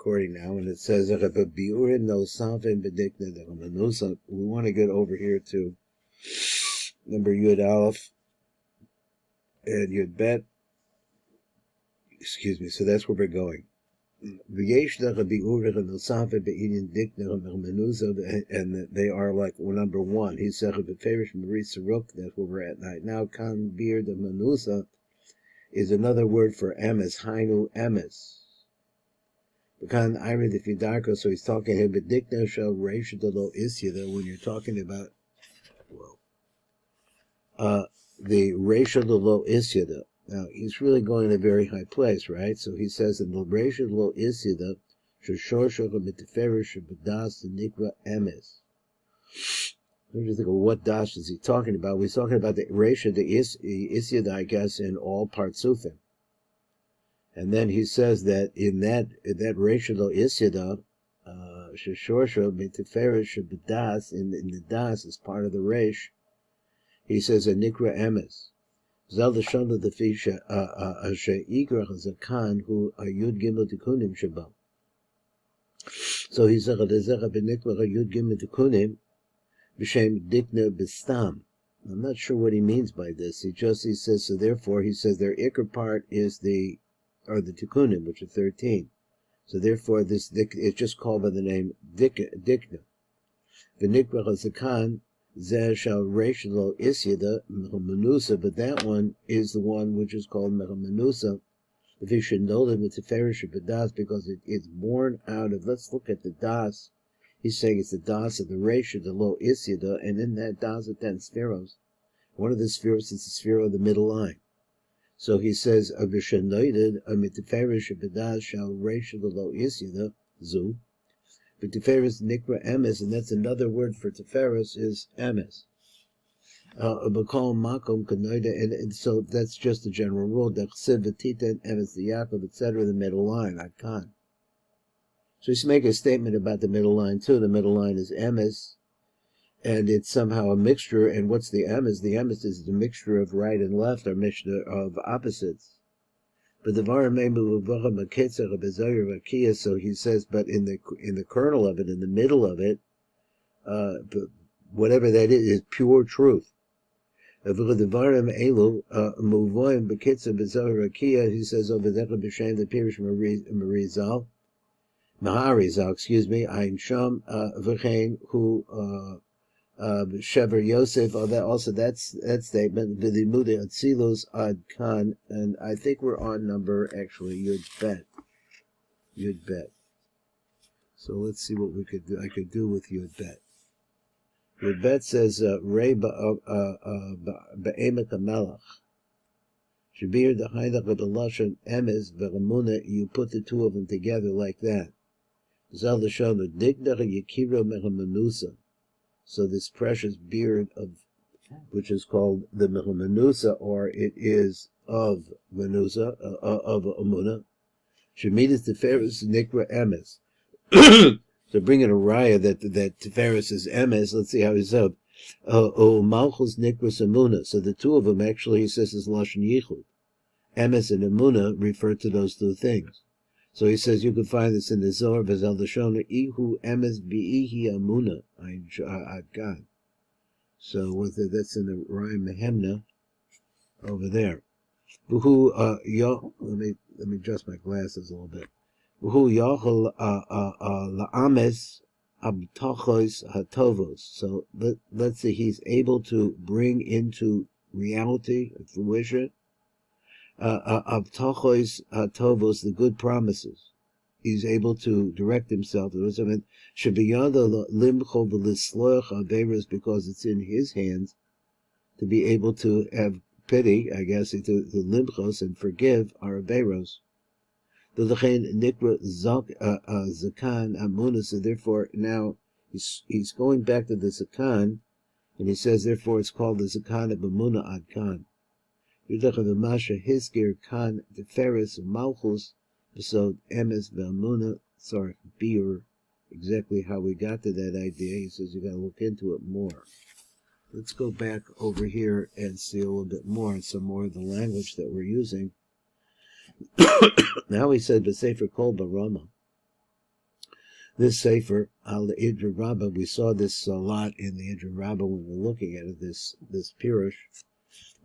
recording now, and it says, we want to get over here to number Yud Aleph and Yud Bet. Excuse me, so that's where we're going. And they are like number one. He said, that's where we're at right now. Kan bir de menusa is another word for emes, hainu emes. Bekan irid if Yudarko, so he's talking here, but dikna shel reisha de lo isyada, when you're talking about, the reisha de lo isyada. Now, he's really going to a very high place, right? So he says, in the reisha de lo isyada, shoshorsho miteferish bedas nikra emes. What do you think of what dash is he talking about? He's talking about the reisha de isyada, I guess, in all partsufim. And then he says that in that reisha lo isyada, sheshorsha miteferish bedas, in the das is part of the reish. He says a nikra emes. Zal the shanda the fisha she'igrach zakan who yud gimel tikunim shabam. So he said lezecha benikra yud gimel tikunim b'shem dikna b'stam. I'm not sure what he means by this. He says so. Therefore, he says their ikr part is the tikunim, which are 13. So therefore, this it's just called by the name dikna. V'nikra zakan. Zeh shall reish lo isyada menusa, but that one is the one which is called menusa. If you should know them, it's a ferish bedas because it's born out of. Let's look at the das. He's saying it's the das of the reish of the lo isyada, and in that das are 10 spheros. One of the spheros is the sphere of the middle line. So he says a v'shenoided a miteferish bedas shall reish the lo isyada zu. But Tiferes Nikra Emes, and that's another word for Tiferes, is Emes. And so that's just a general rule. Emes, the Yaakov, etc., the middle line, Adkan. So he's making a statement about the middle line too. The middle line is Emes, and it's somehow a mixture. And what's the Emes? The Emes is the mixture of right and left, or mixture of opposites. But the so he says, but in the kernel of it, in the middle of it, whatever that is pure truth. He says over there, the Pirish Maharizal, excuse me, Ein Sham V'chein who Shever Yosef, that statement, V'limude Atzilos Ad Kan, and I think we're on number, actually, Yud Bet. So let's see what I could do with Yud Bet. Yud Bet says, Rei Ba'emek HaMelech, Shabir D'Haydach V'Lashon Emes V'Ramuna, you put the two of them together like that. Zal L'Shon, Dignach Yekiro Mechamanusa. So this precious beard which is called the Menusa, or it is of Menusa, of Amuna, Shemidas Tiferes Nikra Emes. So bringing a raya that Tiferes is Emes, let's see how he said. Malchus Nikra Amuna. So the two of them actually, he says, is Lashon Yichud. Emes and Amuna refer to those two things. So he says you can find this in the Zohar, V'zal Dashona, Ihu Emes Bi'ihi Amuna, Adkan. So that's in the Rhyme Mehemna over there. Let me adjust my glasses a little bit. V'hu Yachol La'ames Abtachos Hatovos. So let's say he's able to bring into reality, fruition, Abtachos Hatovos, the good promises. He's able to direct himself. Should be limcho v'lisloach averos, because it's in his hands to be able to have pity, I guess, to limchos and forgive our averos. The lechein nikra zakan amuna. So therefore, now he's going back to the zakan, and he says therefore it's called the zakan of amuna adkan. Yudach v'masha hiskir kan teferes malchus. So emes v'amuna sarach bir, exactly how we got to that idea. He says you got to look into it more. Let's go back over here and see a little bit more, some more of the language that we're using. Now he said B'Sefer Kol Barama. This Sefer al Idra Rabbah, we saw this a lot in the Idra Rabbah when we were looking at it, this Pirush.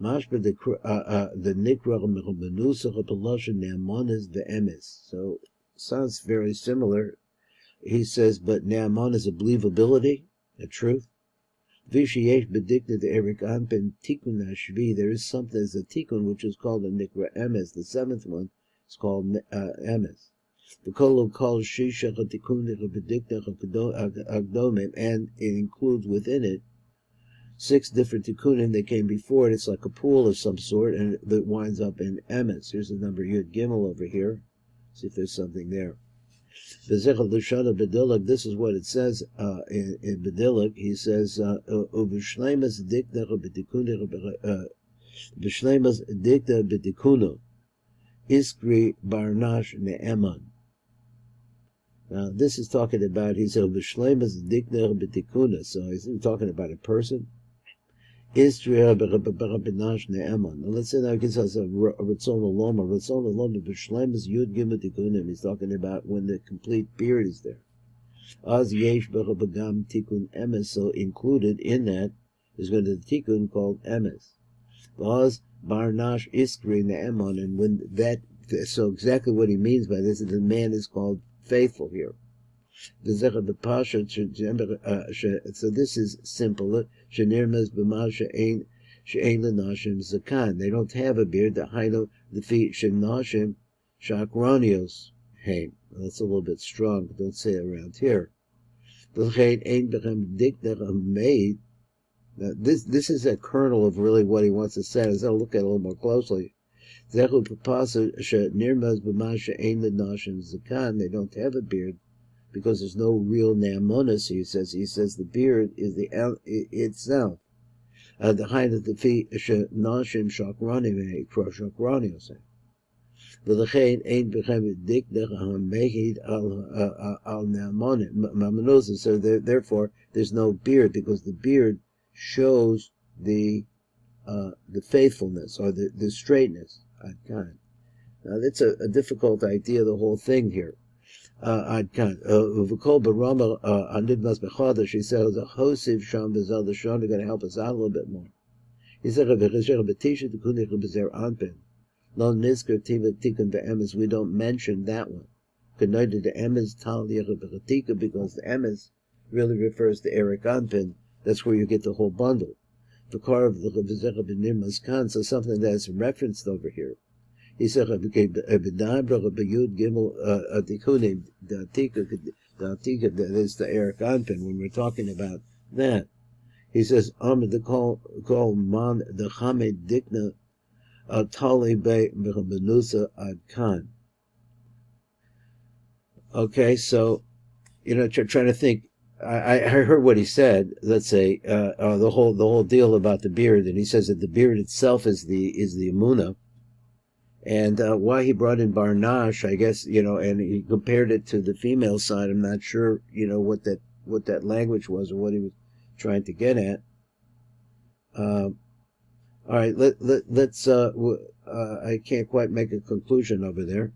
Mashba the Nikra Menusach Peloshin Ne'amonis ve'emes. So sounds very similar. He says, but Ne'amon is a believability, a truth. Vishiyesh bedikta the Erik Anpen Tikkun Hashvi. There is something, there's a Tikkun which is called the Nikra Emes. The seventh one is called Emes. The Kolo calls Shisha Tikun bedikta Agdomim, and it includes within it 6 different tikkunim that came before it. It's like a pool of some sort, and it winds up in Emes. Here's the number Yud Gimel over here. See if there's something there. This is what it says in Bedilik. He says, "Ubishleimas dikta b'tikuna iskri barnash ne'eman." Now this is talking about. He said, "Ubishleimas dikta b'tikuna." So he's talking about a person. Istria b'rabinash ne'eman. Now let's say that gives us a ratzon alom. A ratzon alom b'shleimus yud gimel tikunim. He's talking about when the complete beard is there. Az yesh b'rabagam tikun emes. So included in that is going to be the tikun called emes. Az barnash iskri ne'eman. And when that, so exactly what he means by this is the man is called faithful here. So this is simple. They don't have a beard. That's a little bit strong, but don't say it around here. Now, this is a kernel of really what he wants to say. As I'll look at it a little more closely. They don't have a beard, because there's no real ne'amonis. He says the beard is the itself. The height of the feet nashim shakrani shakrani. V'lechein ein bechem dikdech hamehid al ne'amonis. So therefore there's no beard, because the beard shows the faithfulness or the straightness. Now that's a difficult idea. The whole thing here. V'kol barama anidmas bechada. She said, "The hosiv sham v'zel the shon." They're going to help us out a little bit more. He said, "V'chesher b'tisha tikunik b'zer anpin lo nizker tiva tikun be'emes." We don't mention that one. Connected to emes tal yechavatika, because the emes really refers to Erik Anpin. That's where you get the whole bundle. The car of the v'zer b'nirmas kan. So something that's referenced over here. He said, "That is the Erik Anpin." When we're talking about that, he says, "The call man the Chamed Dikna Tali Be Benusa Ad Khan." Okay, so trying to think. I heard what he said. Let's say the whole deal about the beard, and he says that the beard itself is the Emunah. And why he brought in Barnash, I guess, and he compared it to the female side. I'm not sure, what that language was or what he was trying to get at. All right, let's. I can't quite make a conclusion over there.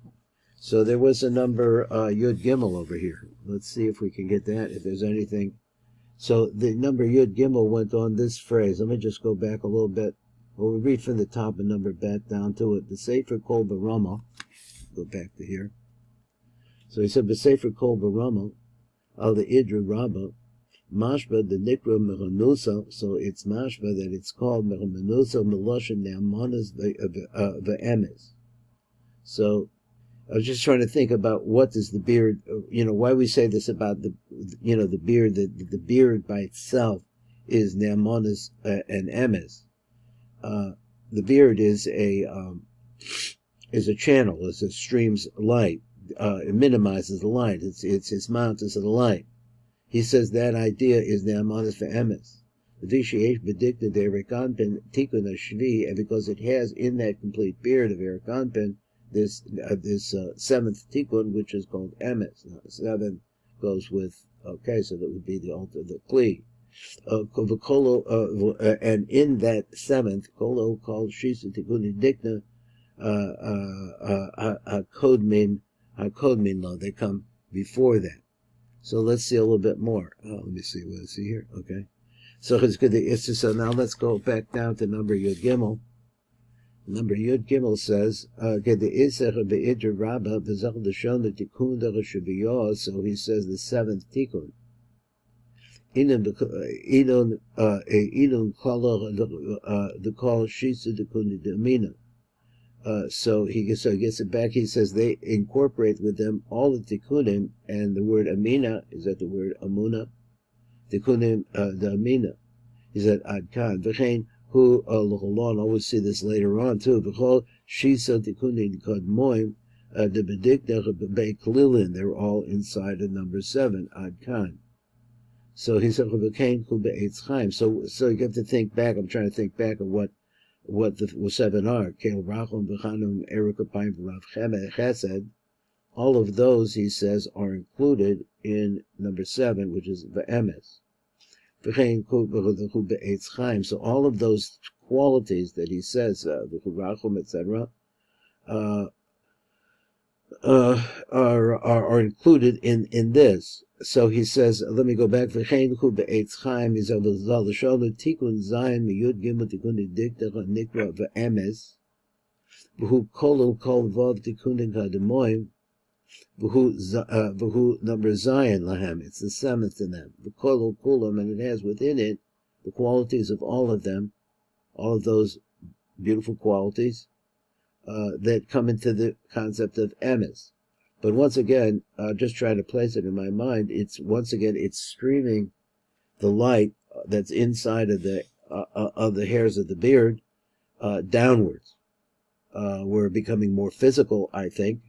So there was a number Yud Gimel over here. Let's see if we can get that. If there's anything. So the number Yud Gimel went on this phrase. Let me just go back a little bit. Well, we read from the top and number back down to it. The Sefer Kol Barama. Go back to here. So he said, the Sefer Kol Barama, al the Idra Rabbah, mashba the Nikra Mechanusa. So it's mashba that it's called Mechanusa Meloshin Ne'amanas ve'emes. So I was just trying to think about what is the beard, why we say this about the beard, the beard by itself is Ne'amanas and emes. The beard is a channel, is a stream's light. It minimizes the light. It's mountains of the light. He says that idea is ne'amanis ve'emes. The visheyesh bedikta Erik Anpin tikun hashvi, and because it has in that complete beard of Erik Anpin this seventh tikkun, which is called emes. Now, 7 goes with so that would be the kli. And in that 7th, Kolo called Shisa Tikuni Dikna Hakodmin Lo. They come before that. So let's see a little bit more. Let me see. What is he here? Okay. So it's good. So now let's go back down to number Yud Gimel. Number Yud Gimel says, so he says the seventh tikkun. The call shisa tikkun demina. So he gets it back. He says they incorporate with them all the tikkunim, and the word amina is that the word amuna. Tikkunim the amina. He said ad kan v'chein hu l'cholon. Always see this later on too. V'chol shisa tikkunim kadmoim the bediknach be'klilin. They're all inside of number 7 ad kan. So he said v'chein hu be'etz chaim. So you have to think back. I'm trying to think back of what the 7 are. Kel rachum v'chanum erikapayim v'rav chesed. All of those, he says, are included in number 7, which is v'emes. So all of those qualities that he says, the rachum, etc., are included in this. So he says, let me go back. Tikun zayin miyud gimel tikun dikta nikra v'emes v'hu kolol kol vav tikunin kademoim v'hu number zayin lahem. It's the 7th in them. V'kolol kulam, and it has within it the qualities of all of them, all of those beautiful qualities that come into the concept of emes. But once again, just trying to place it in my mind, it's streaming the light that's inside of the hairs of the beard downwards. We're becoming more physical, I think,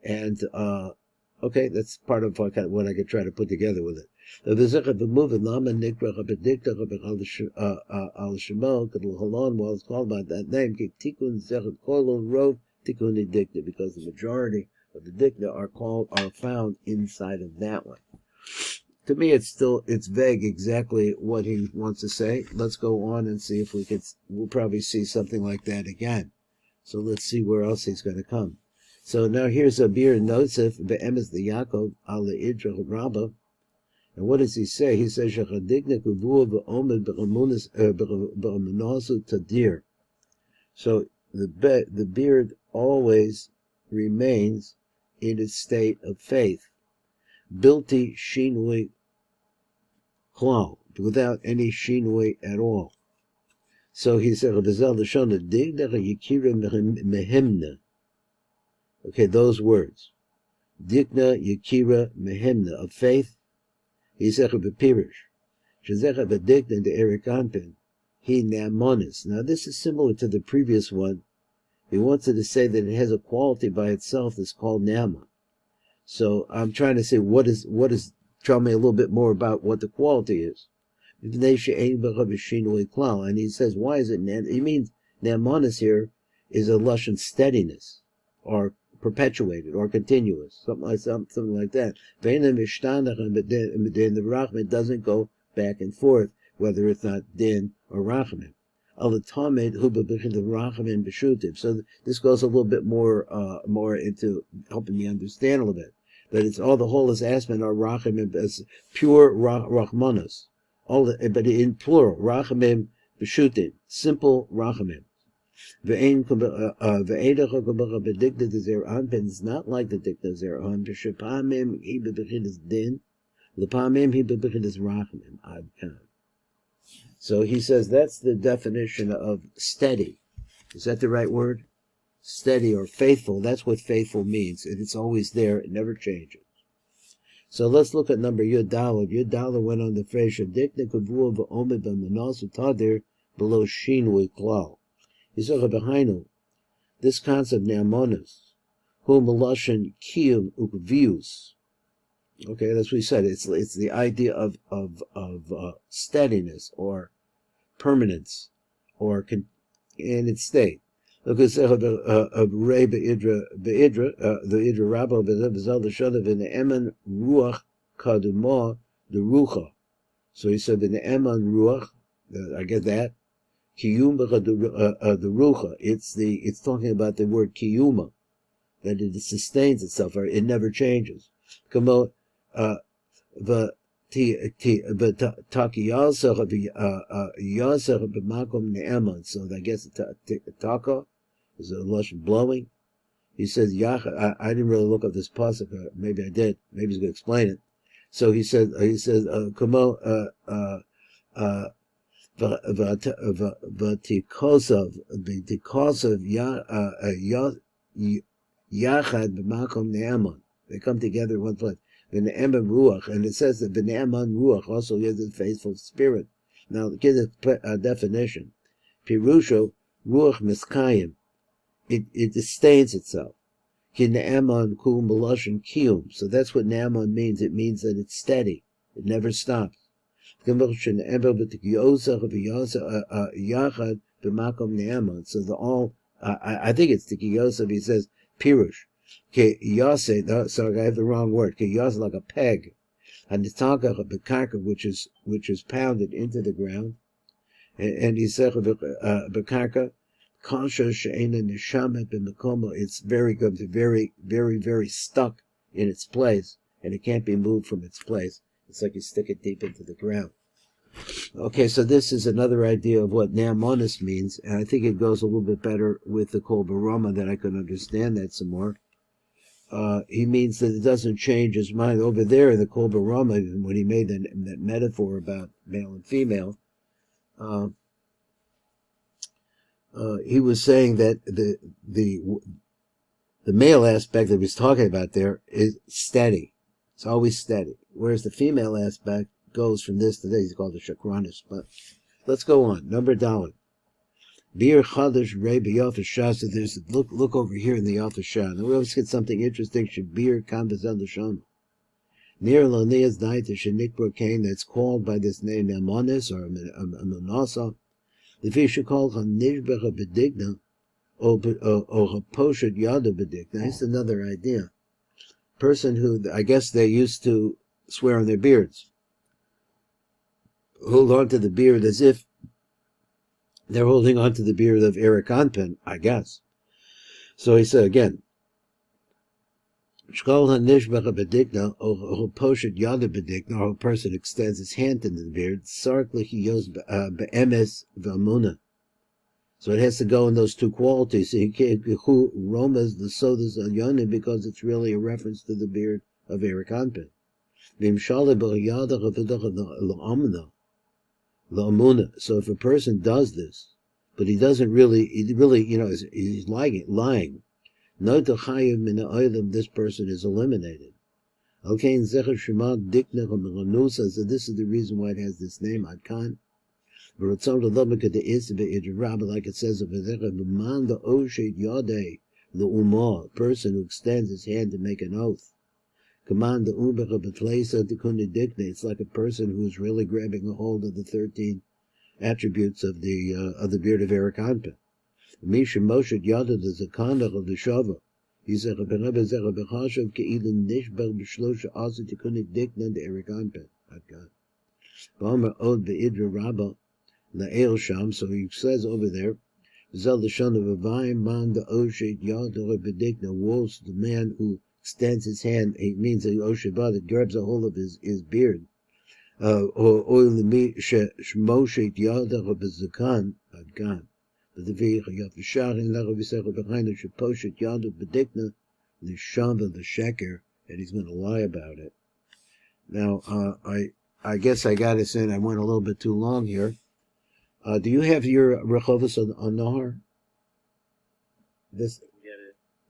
and okay, that's part of what I could try to put together with it. The well, it's called by that name, because the majority of the dikta are found inside of that one. To me, it's vague exactly what he wants to say. Let's go on and see if we'll probably see something like that again. So let's see where else he's going to come. So now here's a Bir Nosef, Be'emes the Yaakov, Ala Idra Rabba. And what does he say? He says, Shachadigna Kuvua Be'omed Be'omenasu Tadir. So the beard always remains in its state of faith. Bilti Shinui Klal, without any Shinui at all. So he said, okay, those words. Dikna Yakira Mehemna, of faith. He said, Bepirish. Shazecha Bedikna de Erikanpin. He Namonis. Now this is similar to the previous one. He wanted to say that it has a quality by itself that's called Nama. So I'm trying to say tell me a little bit more about what the quality is. And he says, why is it he means Namonis here is a Lashon steadiness, or perpetuated, or continuous, something like that. But then the Rachman doesn't go back and forth, whether it's not Din or Rachman. So this goes a little bit more into helping me understand a little bit. But it's all the whole aspect are Rachamim as pure Rachmanos. But in plural, Rachamim B'shutim, simple Rachamim. It's not like the Dikta Zer'an. B'shepamim hi b'bechinas din, l'pamim hi b'bechinas Rachamim ad kan. So he says that's the definition of steady. Is that the right word? Steady or faithful. That's what faithful means. It's always there. It never changes. So let's look at number Yud Daled. Yud Daled went on the phrase Dikna Kavua v'omed b'menas utadir below shinui klal. He said behind this concept neamonis, whom melashin kiyum ukvius. Okay, that's what he said. It's the idea of steadiness or permanence or in its state. Look at Ray Be'idra, the Idra Rabbi Be'zel the Shodav in the Eman Ruach Kadumah the Rucha. So he said in the Eman Ruach, I get that. Kiyum the Rucha. It's talking about the word Kiyuma, that it sustains itself, or it never changes. but taki yasser b'makom ne'eman. So I guess taka is a lush blowing. He says Yach. I didn't really look up this pasuk. Maybe I did. Maybe he's going to explain it. So he said Kumo because of Yachad b'makom ne'eman. They come together in one place. V'ne'eman ruach, and it says that v'ne'eman ruach also is a faithful spirit. Now, give a definition. Pirusho ruach miskayim. It sustains itself. Ki ne'eman ku meloshin kiyum. So that's what ne'eman means. It means that it's steady. It never stops. So the all, I think it's the Yosef. He says pirush. So I have the wrong word. Like a peg, and the which is pounded into the ground, and he said bekarka. It's very good, very, very, very stuck in its place, and it can't be moved from its place. It's like you stick it deep into the ground. Okay, so this is another idea of what Naamonis means, and I think it goes a little bit better with the Kol Baroma, that I can understand that some more. He means that it doesn't change his mind. Over there in the Kol Baroma, when he made that metaphor about male and female, he was saying that the male aspect that he was talking about there is steady. It's always steady. Whereas the female aspect goes from this to this. He's called the Shakranis. But let's go on. Number Dalit. Bir Chadash Rabbi Yalta Shah. So there's look over here in the Yalta Shah. Now we always get something interesting. Shabir Kambazan Lashon. Near Lanias Daita Shenikbro Kane, that's called by this name Namonis or Amonasa. The fish are called Hanishbecha Bedigna or Poshet Yada Bedigna. That's another idea. Person who, I guess they used to swear on their beards. Hold on to the beard as if they're holding on to the beard of Eric Anpen, I guess. So he said again, Shkol Hanishbecha Bedigna or Poshet Yada Bedigna, or a person extends his hand into the beard, Sarklich Yos Be'emes V'amuna. So it has to go in those two qualities. So he can't Romas the sodas Yonim, because it's really a reference to the beard of Eric Anpen. So if a person does this, but he really, he's lying. This person is eliminated. So this is the reason why it has this name, Adkan. Like it says over there, the person who extends his hand to make an oath. It's like a person who's really grabbing a hold of the 13 attributes of the beard of Eric Anpen. Misha Moshe Yada the Zakana of the Shava. He said, Bechashav Ke'ilan Nishbel B'Shlosha Asa Tikunik Dikna the Eric Anpen. Ba'omer Od Be'idra Rabba La'el Sham. So he says over there, Zel the Shon of Avayim Man the Oshet Yada Bedikna was the man who extends his hand. It means that Osheba that grabs a hold of his beard. Or Oilimi Shmoshet Yada Bezakan Adkan. But the Vayachashar in Laravisach behind the Shaposhet Yada Bedikna, the Shava the Sheker, and he's going to lie about it. Now, I guess I got us in. I went a little bit too long here. Do you have your Rechovos on Zohar? This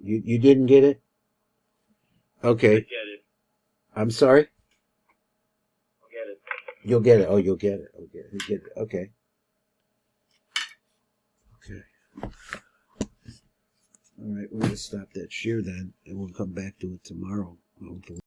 you didn't get it? Okay. Get it. I'm sorry? I'll get it. You'll get it. Oh, you'll get it. Okay. You get it. Okay. Okay. All right. We're going to stop that share then, and we'll come back to it tomorrow, hopefully.